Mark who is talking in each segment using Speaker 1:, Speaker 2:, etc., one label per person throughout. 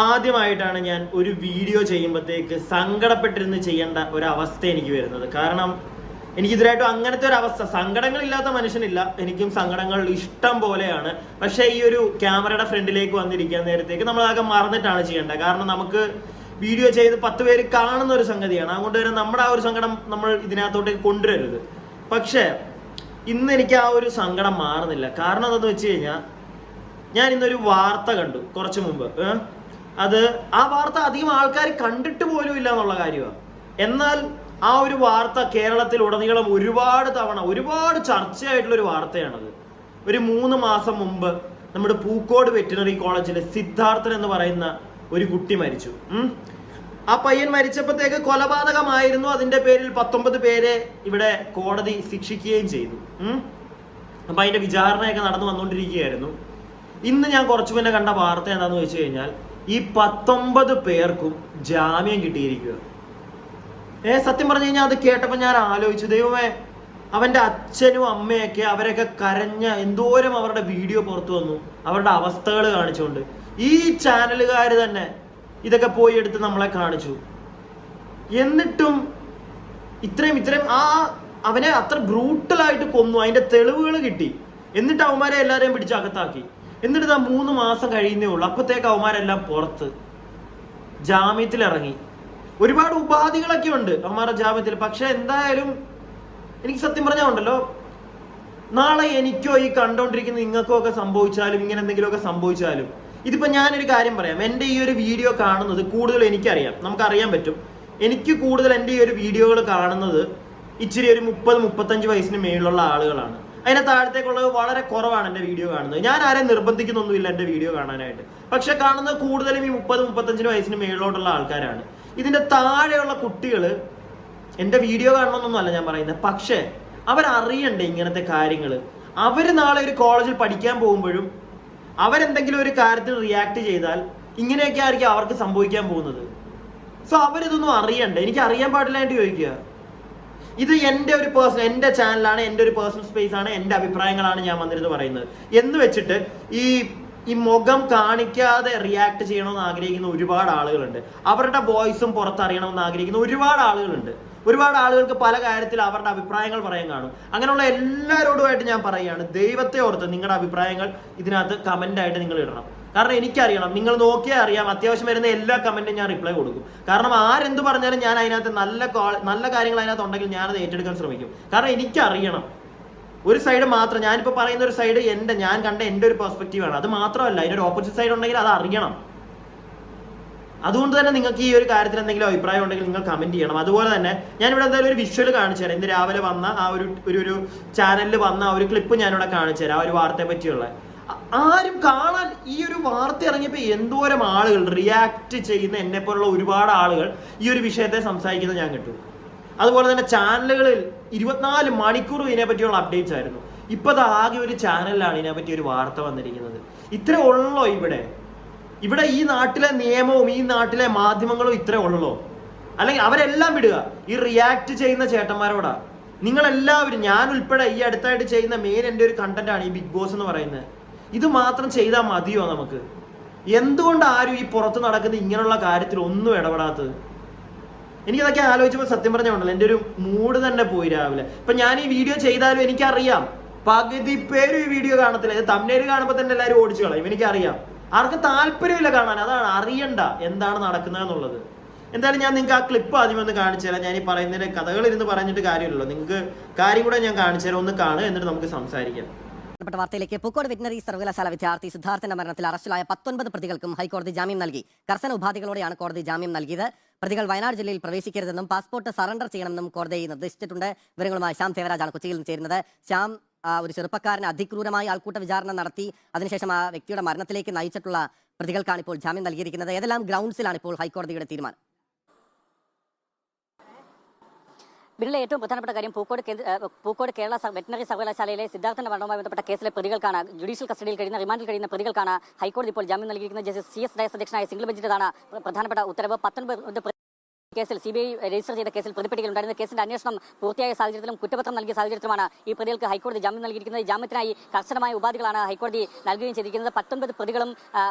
Speaker 1: ആദ്യമായിട്ടാണ് ഞാൻ ഒരു വീഡിയോ ചെയ്യുമ്പോഴത്തേക്ക് സങ്കടപ്പെട്ടിരുന്ന് ചെയ്യേണ്ട ഒരു അവസ്ഥ എനിക്ക് വരുന്നത്. കാരണം എനിക്ക് ഇതിനായിട്ടും അങ്ങനത്തെ ഒരു അവസ്ഥ, സങ്കടങ്ങളില്ലാത്ത മനുഷ്യനില്ല, എനിക്കും സങ്കടങ്ങൾ ഇഷ്ടം പോലെയാണ്. പക്ഷേ ഈ ഒരു ക്യാമറയുടെ ഫ്രണ്ടിലേക്ക് വന്നിരിക്കാൻ നേരത്തേക്ക് നമ്മളാകെ മറന്നിട്ടാണ് ചെയ്യേണ്ടത്. കാരണം നമുക്ക് വീഡിയോ ചെയ്ത് 10 പേര് കാണുന്ന ഒരു സംഗതിയാണ്. അതുകൊണ്ട് തന്നെ നമ്മുടെ ആ ഒരു സങ്കടം നമ്മൾ ഇതിനകത്തോട്ടേക്ക് കൊണ്ടുവരരുത്. പക്ഷേ ഇന്ന് എനിക്ക് ആ ഒരു സങ്കടം മാറുന്നില്ല. കാരണം എന്താണെന്ന് വെച്ച് കഴിഞ്ഞാൽ, ഞാൻ ഇന്നൊരു വാർത്ത കണ്ടു കുറച്ചു മുമ്പ്. ആ വാർത്ത അധികം ആൾക്കാർ കണ്ടിട്ട് പോലും ഇല്ല എന്നുള്ള കാര്യമാണ്. എന്നാൽ ആ ഒരു വാർത്ത കേരളത്തിൽ ഉടനീളം ഒരുപാട് തവണ ഒരുപാട് ചർച്ചയായിട്ടുള്ള ഒരു വാർത്തയാണത്. ഒരു 3 മാസം മുമ്പ് നമ്മുടെ പൂക്കോട് വെറ്റിനറി കോളേജിലെ സിദ്ധാർത്ഥൻ എന്ന് പറയുന്ന ഒരു കുട്ടി മരിച്ചു. ആ പയ്യൻ മരിച്ചപ്പോഴത്തേക്ക് കൊലപാതകമായിരുന്നു. അതിന്റെ പേരിൽ 19 പേരെ ഇവിടെ കോടതി ശിക്ഷിക്കുകയും ചെയ്തു. അപ്പൊ അതിന്റെ വിചാരണയൊക്കെ നടന്നു വന്നുകൊണ്ടിരിക്കുകയായിരുന്നു. ഇന്ന് ഞാൻ കുറച്ചു മുന്നേ കണ്ട വാർത്ത എന്താണെന്ന് വെച്ച് കഴിഞ്ഞാൽ, ഈ 19 പേർക്കും ജാമ്യം കിട്ടിയിരിക്കുക. സത്യം പറഞ്ഞു കഴിഞ്ഞാൽ അത് കേട്ടപ്പോൾ ഞാൻ ആലോചിച്ചു, ദൈവമേ, അവന്റെ അച്ഛനും അമ്മയൊക്കെ അവരൊക്കെ കരഞ്ഞ എന്തോരം അവരുടെ വീഡിയോ പുറത്തു വന്നു, അവരുടെ അവസ്ഥകൾ കാണിച്ചുകൊണ്ട്. ഈ ചാനലുകാർ തന്നെ ഇതൊക്കെ പോയി എടുത്ത് നമ്മളെ കാണിച്ചു. എന്നിട്ടും ഇത്രയും അവനെ അത്ര ബ്രൂട്ടലായിട്ട് കൊന്നു, അതിന്റെ തെളിവുകൾ കിട്ടി. എന്നിട്ട് അവന്മാരെ എല്ലാവരെയും പിടിച്ച് അകത്താക്കി. എന്നിട്ട് 3 മാസം കഴിയുന്നേ ഉള്ളൂ, അപ്പത്തേക്ക് അവന്മാരെല്ലാം പുറത്ത് ജാമ്യത്തിലിറങ്ങി. ഒരുപാട് ഉപാധികളൊക്കെ ഉണ്ട് അവന്മാരുടെ ജാമ്യത്തിൽ. പക്ഷെ എന്തായാലും എനിക്ക് സത്യം പറഞ്ഞാൽ ഉണ്ടല്ലോ, നാളെ എനിക്കോ ഈ കണ്ടോണ്ടിരിക്കുന്ന നിങ്ങൾക്കോ ഒക്കെ സംഭവിച്ചാലും, ഇങ്ങനെ എന്തെങ്കിലുമൊക്കെ സംഭവിച്ചാലും, ഇതിപ്പോ ഞാനൊരു കാര്യം പറയാം. എൻ്റെ ഈ ഒരു വീഡിയോ കാണുന്നത് കൂടുതൽ എനിക്കറിയാം, നമുക്കറിയാൻ പറ്റും. എനിക്ക് കൂടുതൽ എൻ്റെ ഈ ഒരു വീഡിയോകൾ കാണുന്നത് ഇച്ചിരി ഒരു 30-35 വയസ്സിന് മേലുള്ള ആളുകളാണ്. അതിനെ താഴത്തേക്കുള്ളത് വളരെ കുറവാണ് എൻ്റെ വീഡിയോ കാണുന്നത്. ഞാൻ ആരെയും നിർബന്ധിക്കുന്നൊന്നുമില്ല എൻ്റെ വീഡിയോ കാണാനായിട്ട്. പക്ഷെ കാണുന്നത് കൂടുതലും ഈ 30-35 വയസ്സിന് മേളിലോട്ടുള്ള ആൾക്കാരാണ്. ഇതിന്റെ താഴെയുള്ള കുട്ടികൾ എൻ്റെ വീഡിയോ കാണണമെന്നൊന്നുമല്ല ഞാൻ പറയുന്നത്, പക്ഷെ അവരറിയണ്ടേ ഇങ്ങനത്തെ കാര്യങ്ങൾ. അവർ നാളെ ഒരു കോളേജിൽ പഠിക്കാൻ പോകുമ്പോഴും അവരെന്തെങ്കിലും ഒരു കാര്യത്തിൽ റിയാക്ട് ചെയ്താൽ ഇങ്ങനെയൊക്കെ ആയിരിക്കും അവർക്ക് സംഭവിക്കാൻ പോകുന്നത്. സോ അവരിതൊന്നും അറിയണ്ടേ? എനിക്ക് അറിയാൻ പാടില്ലാണ്ട് ചോദിക്കുക. ഇത് എൻ്റെ ഒരു എൻ്റെ ചാനലാണ്, എൻ്റെ ഒരു പേഴ്സണൽ സ്പേസ് ആണ്, എൻ്റെ അഭിപ്രായങ്ങളാണ് ഞാൻ വന്നിരുന്ന് പറയുന്നത് എന്ന് വെച്ചിട്ട് ഈ മുഖം കാണിക്കാതെ റിയാക്ട് ചെയ്യണമെന്ന് ആഗ്രഹിക്കുന്ന ഒരുപാട് ആളുകളുണ്ട്. അവരുടെ വോയിസും പുറത്തറിയണമെന്ന് ആഗ്രഹിക്കുന്ന ഒരുപാട് ആളുകളുണ്ട്. ഒരുപാട് ആളുകൾക്ക് പല കാര്യത്തിൽ അവരുടെ അഭിപ്രായങ്ങൾ പറയാൻ കാണും. അങ്ങനെയുള്ള എല്ലാവരോടുമായിട്ട് ഞാൻ പറയുകയാണ്, ദൈവത്തെ ഓർത്ത് നിങ്ങളുടെ അഭിപ്രായങ്ങൾ ഇതിനകത്ത് കമൻ്റായിട്ട് നിങ്ങൾ ഇടണം. കാരണം എനിക്കറിയണം, നിങ്ങൾ നോക്കിയാൽ അറിയാം, അത്യാവശ്യം വരുന്ന എല്ലാ കമൻറ്റും ഞാൻ റിപ്ലൈ കൊടുക്കും. കാരണം ആരെന്ത് പറഞ്ഞാലും ഞാൻ അതിനകത്ത് നല്ല കാര്യങ്ങൾ അതിനകത്ത് ഉണ്ടെങ്കിൽ ഞാനത് ഏറ്റെടുക്കാൻ ശ്രമിക്കും. കാരണം എനിക്കറിയണം, ഒരു സൈഡ് മാത്രം ഞാനിപ്പോൾ പറയുന്ന ഒരു സൈഡ് ഞാൻ കണ്ട എൻ്റെ ഒരു പെർസ്പെക്റ്റീവാണ്. അത് മാത്രമല്ല, അതിനൊരു ഓപ്പോസിറ്റ് സൈഡ് ഉണ്ടെങ്കിൽ അത് അറിയണം. അതുകൊണ്ട് തന്നെ നിങ്ങൾക്ക് ഈ ഒരു കാര്യത്തിൽ എന്തെങ്കിലും അഭിപ്രായം ഉണ്ടെങ്കിൽ നിങ്ങൾ കമന്റ് ചെയ്യണം. അതുപോലെ തന്നെ ഞാനിവിടെ എന്തായാലും ഒരു വിഷ്വൽ കാണിച്ചു തരാം. ഇന്ന് രാവിലെ വന്ന ആ ഒരു ചാനലിൽ വന്ന ഒരു ക്ലിപ്പ് ഞാനിവിടെ കാണിച്ചു തരാം, ആ ഒരു വാർത്തയെ പറ്റിയുള്ള. ആരും കാണാൻ ഈ ഒരു വാർത്ത ഇറങ്ങിയപ്പോൾ എന്തോരം ആളുകൾ റിയാക്ട് ചെയ്യുന്ന എന്നെ പോലുള്ള ഒരുപാട് ആളുകൾ ഈ ഒരു വിഷയത്തെ സംസാരിക്കുന്നത് ഞാൻ കേട്ടു. അതുപോലെ തന്നെ ചാനലുകളിൽ 24 മണിക്കൂർ ഇതിനെ പറ്റിയുള്ള അപ്ഡേറ്റ്സ് ആയിരുന്നു. ഇപ്പൊ ആകെ ഒരു ചാനലിലാണ് ഇതിനെപ്പറ്റി ഒരു വാർത്ത വന്നിരിക്കുന്നത്. ഇത്രേ ഉള്ളോ ഇവിടെ ഈ നാട്ടിലെ നിയമവും ഈ നാട്ടിലെ മാധ്യമങ്ങളും ഇത്രേ ഉള്ളോ? അല്ലെങ്കിൽ അവരെല്ലാം വിടുക ഈ റിയാക്ട് ചെയ്യുന്ന ചേട്ടന്മാരോടാ. നിങ്ങളെല്ലാവരും, ഞാൻ ഉൾപ്പെടെ ഈ അടുത്തായിട്ട് ചെയ്യുന്ന മെയിൻ എൻ്റെ ഒരു കണ്ടന്റ് ആണ് ഈ ബിഗ് ബോസ് എന്ന് പറയുന്നത്. ഇത് മാത്രം ചെയ്താൽ മതിയോ നമുക്ക്? എന്തുകൊണ്ട് ആരും ഈ പുറത്ത് നടക്കുന്ന ഇങ്ങനെയുള്ള കാര്യത്തിൽ ഒന്നും ഇടപെടാത്തത്? എനിക്കതൊക്കെ ആലോചിച്ചപ്പോൾ സത്യം പറഞ്ഞുകൊണ്ടല്ലോ എൻ്റെ ഒരു മൂഡ് തന്നെ പോയി രാവിലെ. ഇപ്പൊ ഞാൻ ഈ വീഡിയോ ചെയ്താലും എനിക്കറിയാം പകുതി പേരും ഈ വീഡിയോ കാണത്തില്ല. ഇത് തംബ്നെയിൽ കാണുമ്പോൾ തന്നെ എല്ലാവരും ഓടിച്ചു കളയും. എനിക്കറിയാം, ആർക്കും താല്പര്യമില്ല കാണാൻ. അതാണ്, അറിയണ്ട എന്താണ് നടക്കുന്നത് എന്നുള്ളത്. എന്തായാലും ഞാൻ നിങ്ങൾക്ക് ആ ക്ലിപ്പ് ആദ്യം ഒന്ന് കാണിച്ചു തരാം. ഞാൻ ഈ പറയുന്നതിന്റെ കഥകൾ ഇരുന്ന് പറഞ്ഞിട്ട് കാര്യമില്ലല്ലോ, നിങ്ങൾക്ക് കാര്യം കൂടെ ഞാൻ കാണിച്ചു തരാം. ഒന്ന് കാണുക, എന്നിട്ട് നമുക്ക് സംസാരിക്കാം.
Speaker 2: വാർത്തയിലേക്ക്. പൂക്കോട് വെറ്റിനറി സർവകലാശാല വിദ്യാർത്ഥി സിദ്ധാർത്ഥന്റെ മരണത്തിൽ അറസ്റ്റിലായ 19 പ്രതികൾക്കും ഹൈക്കോടതി ജാമ്യം നൽകി. കർശന ഉപാധികളോടെയാണ് കോടതി ജാമ്യം നൽകിയത്. പ്രതികൾ വയനാട് ജില്ലയിൽ പ്രവേശിക്കരുതെന്നും പാസ്പോർട്ട് സറണ്ടർ ചെയ്യണമെന്നും കോടതി നിർദ്ദേശിച്ചിട്ടുണ്ട്. വിവരങ്ങളുമായി ശ്യാം ദേവരാജാണ് കൊച്ചിയിൽ നിന്ന് ചേരുന്നത്. ശ്യാം, ഒരു ചെറുപ്പക്കാരന് അതിക്രൂരമായി ആൾക്കൂട്ട വിചാരണ നടത്തി അതിനുശേഷം ആ വ്യക്തിയുടെ മരണത്തിലേക്ക് നയിച്ചിട്ടുള്ള പ്രതികൾക്കാണ് ഇപ്പോൾ ജാമ്യം നൽകിയിരിക്കുന്നത്. ഏതെല്ലാം ഗ്രൗണ്ട്സിലാണ് ഇപ്പോൾ ഹൈക്കോടതിയുടെ തീരുമാനം?
Speaker 3: ബില്ലിലെ ഏറ്റവും പ്രധാനപ്പെട്ട കാര്യം പൂക്കോട് കേരള വെറ്റിനറി സർവകലാശാലയിലെ സിദ്ധാർത്ഥന്റെ മരണവുമായി ബന്ധപ്പെട്ട കേസിലെ പ്രതികൾക്കാണ്, ജുഡീഷ്യൽ കസ്റ്റഡിയിൽ കഴിയുന്ന റിമാൻഡിൽ കഴിയുന്ന പ്രതികൾക്കാണ് ഹൈക്കോടതി ഇപ്പോൾ ജാമ്യം നൽകിയിരിക്കുന്നത്. ജസ്റ്റിസ് CS ഡയസ് അധ്യക്ഷനായ സിംഗിൾ ബെഞ്ചിന്റേതാണ് പ്രധാനപ്പെട്ട ഉത്തരവ്. 19 കേസിൽ CBI രജിസ്റ്റർ ചെയ്ത കേസിൽ പ്രതിപട്ടികയിൽ ഉണ്ടായിരുന്ന കേസിന്റെ അന്വേഷണം പൂർത്തിയായ സാഹചര്യത്തിലും കുറ്റപത്രം നൽകിയ സാഹചര്യത്തിലുമാണ് ഈ പ്രതികൾക്ക് ഹൈക്കോടതി ജാമ്യം നൽകിയിരിക്കുന്നത്. ജാമ്യത്തിനായി കർശനമായ ഉപാധികളാണ് ഹൈക്കോടതി നൽകുകയും ചെയ്തിരിക്കുന്നത്. 19 പ്രതികളും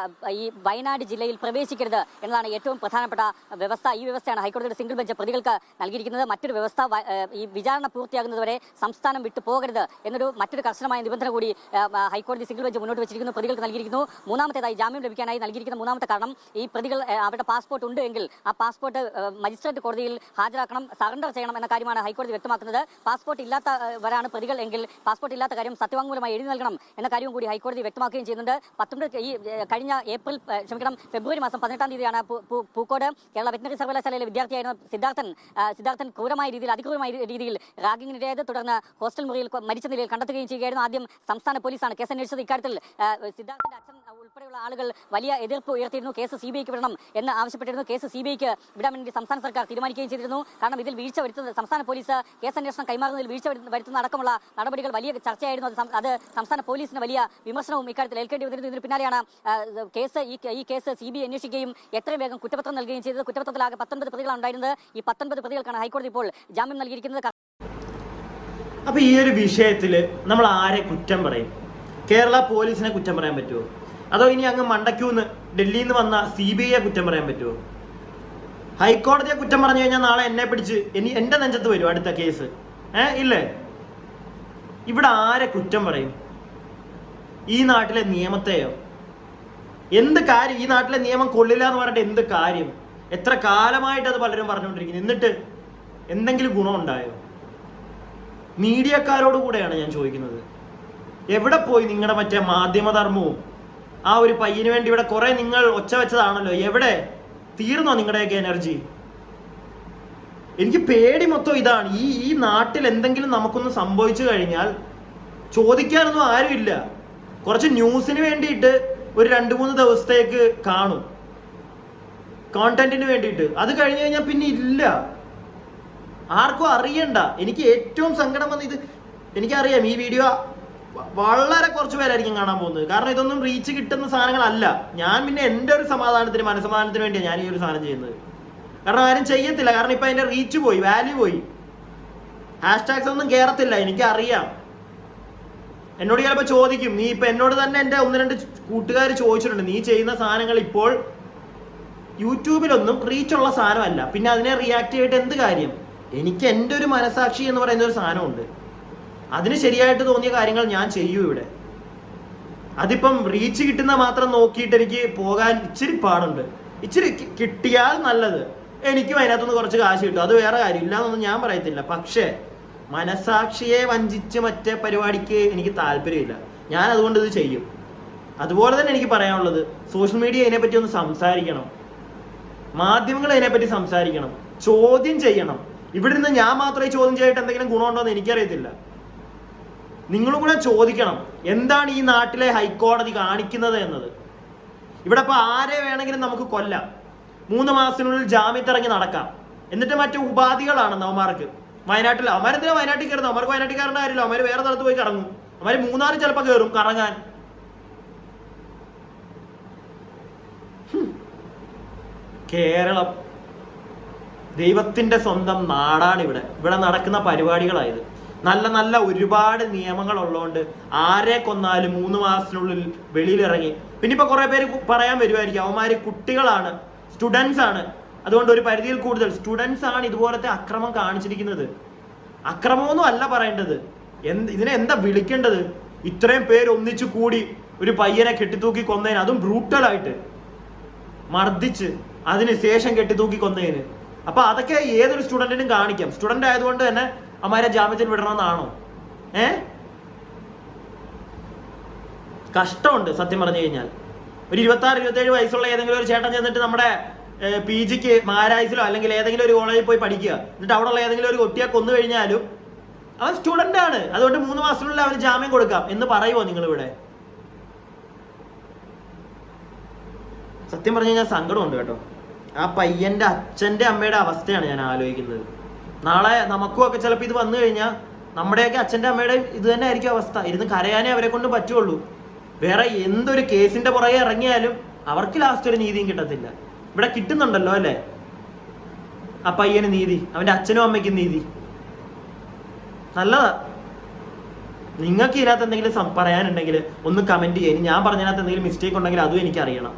Speaker 3: ഈ വയനാട് ജില്ലയിൽ പ്രവേശിക്കരുത് എന്നതാണ് ഏറ്റവും പ്രധാനപ്പെട്ട വ്യവസ്ഥ. ഈ വ്യവസ്ഥയാണ് ഹൈക്കോടതിയുടെ സിംഗിൾ ബെഞ്ച് പ്രതികൾക്ക് നൽകിയിരിക്കുന്നത്. മറ്റൊരു വ്യവസ്ഥ ഈ വിചാരണ പൂർത്തിയാകുന്നതുവരെ സംസ്ഥാനം വിട്ടു പോകരുത് എന്നൊരു മറ്റൊരു കർശനമായ നിബന്ധന കൂടി ഹൈക്കോടതി സിംഗിൾ ബെഞ്ച് മുന്നോട്ട് വെച്ചിരിക്കുന്നു, പ്രതികൾക്ക് നൽകിയിരിക്കുന്നു. മൂന്നാമത്തേതായി ജാമ്യം ലഭിക്കാനായി നൽകിയിരിക്കുന്ന മൂന്നാമത്തെ കാരണം ഈ പ്രതികൾ അവരുടെ പാസ്പോർട്ട് ഉണ്ട് എങ്കിൽ ആ പാസ്പോർട്ട് മജിസ്ട്രേറ്റ് കോടതിയിൽ ഹാജരാക്കണം, സറണ്ടർ ചെയ്യണം എന്ന കാര്യമാണ് ഹൈക്കോടതി വ്യക്തമാക്കുന്നത്. പാസ്പോർട്ട് ഇല്ലാത്തവരാണ് പ്രതികൾ എങ്കിൽ പാസ്പോർട്ട് ഇല്ലാത്ത കാര്യം സത്യവാങ്മൂലമായി എഴുതി നൽകണം എന്ന കാര്യവും കൂടി ഹൈക്കോടതി വ്യക്തമാക്കുകയും ചെയ്യുന്നുണ്ട്. കഴിഞ്ഞ ഫെബ്രുവരി മാസം 18-ാം തീയതിയാണ് പൂക്കോട് കേരള വെറ്റിനറി സർവകലാശാലയിലെ വിദ്യാർത്ഥിയായിരുന്ന സിദ്ധാർത്ഥൻ ക്രൂരമായ രീതിയിൽ അതിക്രൂരമായ രീതിയിൽ റാഗിങ്ങിനിടയായത്. തുടർന്ന് ഹോസ്റ്റൽ മുറിയിൽ മരിച്ച നിലയിൽ കണ്ടെത്തുകയും ചെയ്യുകയായിരുന്നു. ആദ്യം സംസ്ഥാന പോലീസാണ് കേസ് അന്വേഷിച്ചത്. ഇക്കാര്യത്തിൽ സിദ്ധാർത്ഥന്റെ അച്ഛൻ ഉൾപ്പെടെയുള്ള ആളുകൾ വലിയ എതിർപ്പ് ഉയർത്തിയിരുന്നു. കേസ് CBIക്ക് വിടണം എന്ന് ആവശ്യപ്പെട്ടിരുന്നു. കേസ് CBIക്ക് വിടാൻ വേണ്ടി സംസ്ഥാന സർക്കാർ തീരുമാനിക്കുകയും ചെയ്തിരുന്നു. കാരണം ഇതിൽ വീഴ്ച വരുത്തുന്നത് സംസ്ഥാന പോലീസ് കേസ് അന്വേഷണം കൈമാറുന്നതിൽ വീഴ്ച വരുത്തുന്ന അടക്കമുള്ള നടപടികൾ വലിയ ചർച്ചയായിരുന്നു. അത് സംസ്ഥാന പോലീസിന് വലിയ വിമർശനവും ഇക്കാര്യത്തിൽ ഏൽക്കേണ്ടി വന്നിരുന്നു. ഇതിന് പിന്നാലെയാണ് ഈ കേസ് CBI അന്വേഷിക്കുകയും എത്രയും വേഗം കുറ്റപത്രം നൽകുകയും ചെയ്തത്. കുറ്റപത്രത്തിലാകെ 19 പ്രതികളാണ് ഉണ്ടായിരുന്നത്. ഈ 19 പ്രതികൾക്കാണ് ഹൈക്കോടതി ഇപ്പോൾ ജാമ്യം നൽകിയിരിക്കുന്നത്.
Speaker 1: അപ്പൊ ഈ ഒരു വിഷയത്തില് നമ്മൾ ആരെ കുറ്റം പറയും? കേരള പോലീസിനെ കുറ്റം പറയാൻ പറ്റുമോ? അതോ ഇനി അങ്ങ് മണ്ടയ്ക്കൂന്ന് ഡൽഹിയിൽ നിന്ന് വന്ന CBIയെ കുറ്റം പറയാൻ പറ്റുമോ? ഹൈക്കോടതിയെ കുറ്റം പറഞ്ഞു കഴിഞ്ഞാൽ നാളെ എന്നെ പിടിച്ച് എന്റെ നെഞ്ചത്ത് വരും അടുത്ത കേസ്. ഇല്ലേ? ഇവിടെ ആരെ കുറ്റം പറയും? ഈ നാട്ടിലെ നിയമത്തെയോ? എന്ത് കാര്യം? ഈ നാട്ടിലെ നിയമം കൊള്ളില്ല എന്ന് പറഞ്ഞിട്ട് എന്ത് കാര്യം? എത്ര കാലമായിട്ട് അത് പലരും പറഞ്ഞുകൊണ്ടിരിക്കുന്നു. എന്നിട്ട് എന്തെങ്കിലും ഗുണമുണ്ടായോ? മീഡിയക്കാരോട് കൂടെയാണ് ഞാൻ ചോദിക്കുന്നത്. എവിടെ പോയി നിങ്ങളുടെ മറ്റേ മാധ്യമധർമ്മവും? ആ ഒരു പയ്യന് വേണ്ടി ഇവിടെ കുറെ നിങ്ങൾ ഒച്ച വെച്ചതാണല്ലോ, എവിടെ തീർന്നോ നിങ്ങളുടെയൊക്കെ എനർജി? എനിക്ക് പേടി മൊത്തം ഇതാണ്. ഈ നാട്ടിൽ എന്തെങ്കിലും നമുക്കൊന്ന് സംഭവിച്ചു കഴിഞ്ഞാൽ ചോദിക്കാനൊന്നും ആരുമില്ല. കുറച്ച് ന്യൂസിന് വേണ്ടിയിട്ട് ഒരു 2-3 ദിവസത്തേക്ക് കാണും, കോണ്ടന്റിന് വേണ്ടിയിട്ട്. അത് കഴിഞ്ഞു കഴിഞ്ഞാൽ പിന്നെ ഇല്ല, ആർക്കും അറിയണ്ട. എനിക്ക് ഏറ്റവും സങ്കടം വന്ന ഇത്, എനിക്കറിയാം ഈ വീഡിയോ വളരെ കുറച്ച് പേരായിരിക്കും കാണാൻ പോകുന്നത്. കാരണം ഇതൊന്നും റീച്ച് കിട്ടുന്ന സാധനങ്ങളല്ല. ഞാൻ പിന്നെ എൻ്റെ ഒരു സമാധാനത്തിന് മനസ്സമാധാനത്തിന് വേണ്ടിയാണ് ഞാൻ ഈ ഒരു സാധനം ചെയ്യുന്നത്. കാരണം ആരും ചെയ്യത്തില്ല. കാരണം ഇപ്പൊ അതിന്റെ റീച്ച് പോയി, വാല്യൂ പോയി, ഹാഷ്ടാഗ്സ് ഒന്നും കേറത്തില്ല. എനിക്കറിയാം. എന്നോട് ചിലപ്പോൾ ചോദിക്കും, നീ ഇപ്പൊ എന്നോട് തന്നെ എൻ്റെ 1-2 കൂട്ടുകാർ ചോദിച്ചിട്ടുണ്ട്, നീ ചെയ്യുന്ന സാധനങ്ങൾ ഇപ്പോൾ യൂട്യൂബിലൊന്നും റീച്ചുള്ള സാധനമല്ല, പിന്നെ അതിനെ റിയാക്ട് ചെയ്തിട്ട് എന്ത് കാര്യം? എനിക്ക് എൻ്റെ ഒരു മനസാക്ഷി എന്ന് പറയുന്ന ഒരു സാധനമുണ്ട്. അതിന് ശരിയായിട്ട് തോന്നിയ കാര്യങ്ങൾ ഞാൻ ചെയ്യൂ ഇവിടെ. അതിപ്പം റീച്ച് കിട്ടുന്ന മാത്രം നോക്കിയിട്ട് എനിക്ക് പോകാൻ ഇച്ചിരി പാടുണ്ട്. ഇച്ചിരി കിട്ടിയാൽ നല്ലത്. എനിക്കും അതിനകത്തുനിന്ന് കുറച്ച് കാശ് കിട്ടും, അത് വേറെ കാര്യം, ഇല്ലാന്നൊന്നും ഞാൻ പറയത്തില്ല. പക്ഷേ മനസാക്ഷിയെ വഞ്ചിച്ച് മറ്റേ പരിപാടിക്ക് എനിക്ക് താല്പര്യമില്ല. ഞാൻ അതുകൊണ്ട് ഇത് ചെയ്യും. അതുപോലെ തന്നെ എനിക്ക് പറയാനുള്ളത്, സോഷ്യൽ മീഡിയ ഇതിനെപ്പറ്റി ഒന്ന് സംസാരിക്കണം, മാധ്യമങ്ങൾ ഇതിനെപ്പറ്റി സംസാരിക്കണം, ചോദ്യം ചെയ്യണം. ഇവിടെ നിന്ന് ഞാൻ മാത്രമേ ചോദ്യം ചെയ്തിട്ട് എന്തെങ്കിലും ഗുണമുണ്ടോ എന്ന് എനിക്കറിയത്തില്ല. നിങ്ങളും കൂടെ ചോദിക്കണം, എന്താണ് ഈ നാട്ടിലെ ഹൈക്കോടതി കാണിക്കുന്നത് എന്നത്. ഇവിടെ ഇപ്പൊ ആരെ വേണമെങ്കിലും നമുക്ക് കൊല്ലാം, 3 മാസത്തിനുള്ളിൽ ജാമ്യത്തിറങ്ങി നടക്കാം. എന്നിട്ട് മറ്റു ഉപാധികളാണ് അവന്മാർക്ക്. അവന്മാരെന്തിനാ വയനാട്ടിൽ കയറുന്നത്? അവർക്ക് വയനാട്ടിൽ കയറേണ്ട കാര്യമില്ല, അവന്മാർ വേറെ സ്ഥലത്ത് പോയി കറങ്ങും. അവന്മാർ 3 ചിലപ്പോൾ കയറും കറങ്ങാൻ. കേരളം ദൈവത്തിന്റെ സ്വന്തം നാടാണ്. ഇവിടെ നടക്കുന്ന പരിപാടികളായത്. നല്ല നല്ല ഒരുപാട് നിയമങ്ങൾ ഉള്ളതുകൊണ്ട് ആരെ കൊന്നാലും 3 മാസത്തിനുള്ളിൽ വെളിയിലിറങ്ങി. പിന്നെ ഇപ്പൊ കുറെ പേര് പറയാൻ വരുമായിരിക്കും, അവന്മാര് കുട്ടികളാണ്, സ്റ്റുഡൻസ് ആണ്, അതുകൊണ്ട് ഒരു പരിധിയിൽ കൂടുതൽ സ്റ്റുഡൻസ് ആണ് ഇതുപോലത്തെ അക്രമം കാണിച്ചിരിക്കുന്നത്. അക്രമമൊന്നും അല്ല പറയേണ്ടത്, ഇതിനെ എന്താ വിളിക്കേണ്ടത്? ഇത്രയും പേര് ഒന്നിച്ചു കൂടി ഒരു പയ്യനെ കെട്ടിത്തൂക്കി കൊന്നതിന്, അതും ബ്രൂട്ടലായിട്ട് മർദ്ദിച്ച് അതിന് ശേഷം കെട്ടിത്തൂക്കി കൊന്നതിന്. അപ്പൊ അതൊക്കെ ഏതൊരു സ്റ്റുഡന്റിനും കാണിക്കാം. സ്റ്റുഡന്റ് ആയതുകൊണ്ട് തന്നെ അമ്മാരെ ജാമ്യത്തിൽ വിടണമെന്നാണോ? കഷ്ടമുണ്ട് സത്യം പറഞ്ഞു കഴിഞ്ഞാൽ. ഒരു 26-27 വയസ്സുള്ള ഏതെങ്കിലും ഒരു ചേട്ടൻ ചെന്നിട്ട് നമ്മുടെ PGക്ക് മഹാരാജസിലോ അല്ലെങ്കിൽ ഏതെങ്കിലും ഒരു കോളേജിൽ പോയി പഠിക്കുക, എന്നിട്ട് അവിടെ ഉള്ള ഏതെങ്കിലും ഒരു കൊട്ടിയെ കൊന്നു കഴിഞ്ഞാലും അവൻ സ്റ്റുഡന്റ് ആണ്, അതുകൊണ്ട് 3 മാസത്തിനുള്ളിൽ അവന് ജാമ്യം കൊടുക്കാം എന്ന് പറയുമോ നിങ്ങളിവിടെ? സത്യം പറഞ്ഞു കഴിഞ്ഞാൽ സങ്കടമുണ്ട് കേട്ടോ. ആ പയ്യന്റെ അച്ഛന്റെ അമ്മയുടെ അവസ്ഥയാണ് ഞാൻ ആലോചിക്കുന്നത്. നാളെ നമുക്കും ഒക്കെ ചിലപ്പോൾ ഇത് വന്നു കഴിഞ്ഞാൽ നമ്മുടെയൊക്കെ അച്ഛൻ്റെ അമ്മയുടെ ഇത് തന്നെ ആയിരിക്കും അവസ്ഥ. ഇരുന്ന് കരയാനേ അവരെ കൊണ്ട് പറ്റുള്ളൂ. വേറെ എന്തൊരു കേസിന്റെ പുറകെ ഇറങ്ങിയാലും അവർക്ക് ലാസ്റ്റ് ഒരു നീതിയും കിട്ടത്തില്ല. ഇവിടെ കിട്ടുന്നുണ്ടല്ലോ അല്ലേ? ആ പയ്യന് നീതി, അവന്റെ അച്ഛനും അമ്മയ്ക്കും നീതി. നല്ലതാ. നിങ്ങൾക്ക് ഇതിനകത്ത് എന്തെങ്കിലും പറയാനുണ്ടെങ്കിൽ ഒന്ന് കമന്റ് ചെയ്യാം. ഞാൻ പറഞ്ഞതിനകത്ത് എന്തെങ്കിലും മിസ്റ്റേക്ക് ഉണ്ടെങ്കിൽ അതും എനിക്ക് അറിയണം.